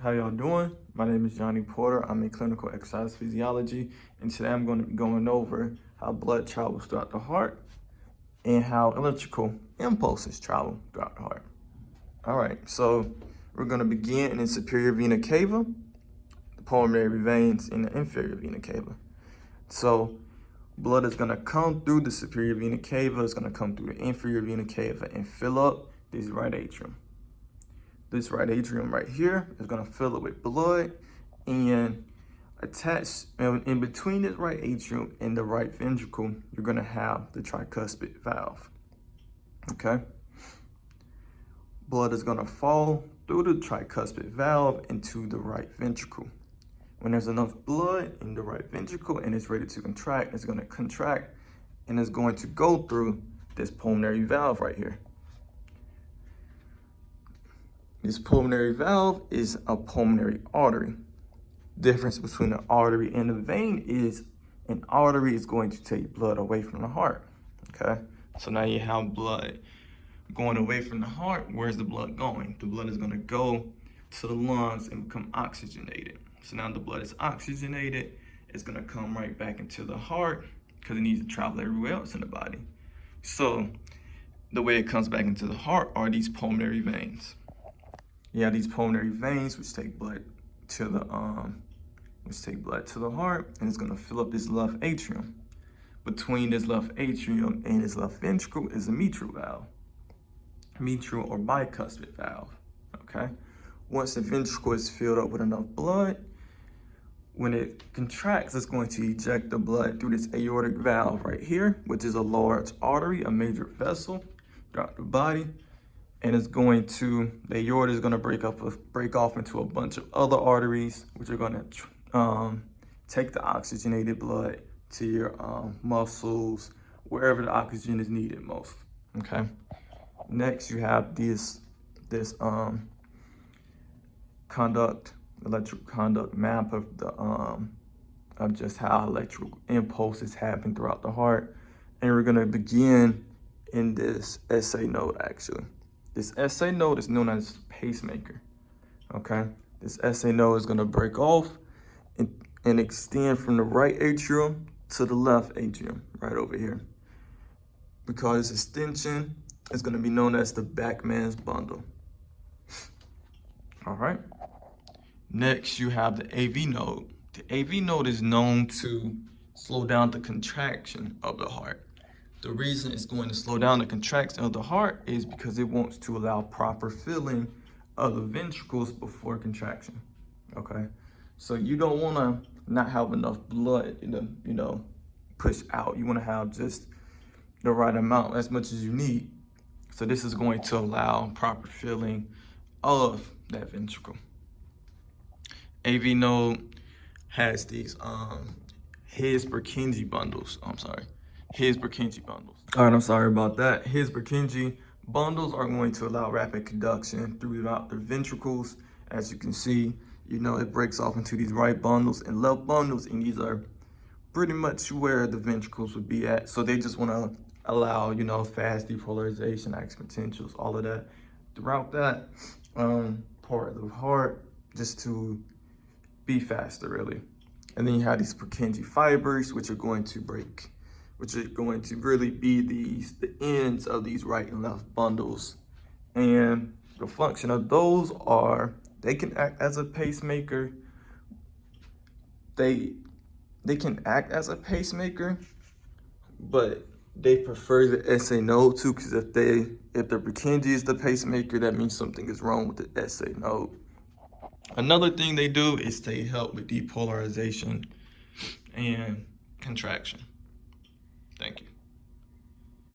How y'all doing? My name is Johnny Porter. I'm in clinical exercise physiology, and today I'm going to be going over how blood travels throughout the heart and how electrical impulses travel throughout the heart. All right, so we're going to begin in the superior vena cava, the pulmonary veins in the inferior vena cava. So blood is going to come through the superior vena cava, it's going to come through the inferior vena cava and fill up this right atrium. This right atrium right here is going to fill it with blood, and attached in between this right atrium and the right ventricle, you're going to have the tricuspid valve. Okay? Blood is going to fall through the tricuspid valve into the right ventricle. When there's enough blood in the right ventricle and it's ready to contract, it's going to contract and it's going to go through this pulmonary valve right here. This pulmonary valve is a pulmonary artery. Difference between an artery and a vein is an artery is going to take blood away from the heart, okay? So now you have blood going away from the heart. Where's the blood going? The blood is gonna go to the lungs and become oxygenated. So now the blood is oxygenated, it's gonna come right back into the heart because it needs to travel everywhere else in the body. So the way it comes back into the heart are these pulmonary veins. You have these pulmonary veins which take blood to the heart, and it's gonna fill up this left atrium. Between this left atrium and this left ventricle is a mitral valve, mitral or bicuspid valve. Okay. Once the ventricle is filled up with enough blood, when it contracts, it's going to eject the blood through this aortic valve right here, which is a large artery, a major vessel throughout the body. And it's going to, the aorta is going to break off into a bunch of other arteries, which are going to take the oxygenated blood to your muscles, wherever the oxygen is needed most. Okay. Next, you have this electrical conduct map of the of just how electrical impulses happen throughout the heart, and we're going to begin in this SA node actually. This SA node is known as pacemaker, okay? This SA node is gonna break off and extend from the right atrium to the left atrium, right over here. Because this extension is gonna be known as the Bachmann's bundle. All right. Next, you have the AV node. The AV node is known to slow down the contraction of the heart. The reason it's going to slow down the contraction of the heart is because it wants to allow proper filling of the ventricles before contraction, okay? So you don't want to not have enough blood, push out. You want to have just the right amount, as much as you need. So this is going to allow proper filling of that ventricle. AV node has these His-Purkinje bundles. His-Purkinje bundles. All right, I'm sorry about that. His-Purkinje bundles are going to allow rapid conduction throughout the ventricles. As you can see, it breaks off into these right bundles and left bundles, and these are pretty much where the ventricles would be at. So they just want to allow, fast depolarization, action potentials, all of that throughout that part of the heart, just to be faster, really. And then you have these Purkinje fibers, which are going to really be the ends of these right and left bundles. And the function of those are, they can act as a pacemaker. They can act as a pacemaker, but they prefer the SA node too, because if the Purkinje is the pacemaker, that means something is wrong with the SA node. Another thing they do is they help with depolarization and contraction. Thank you.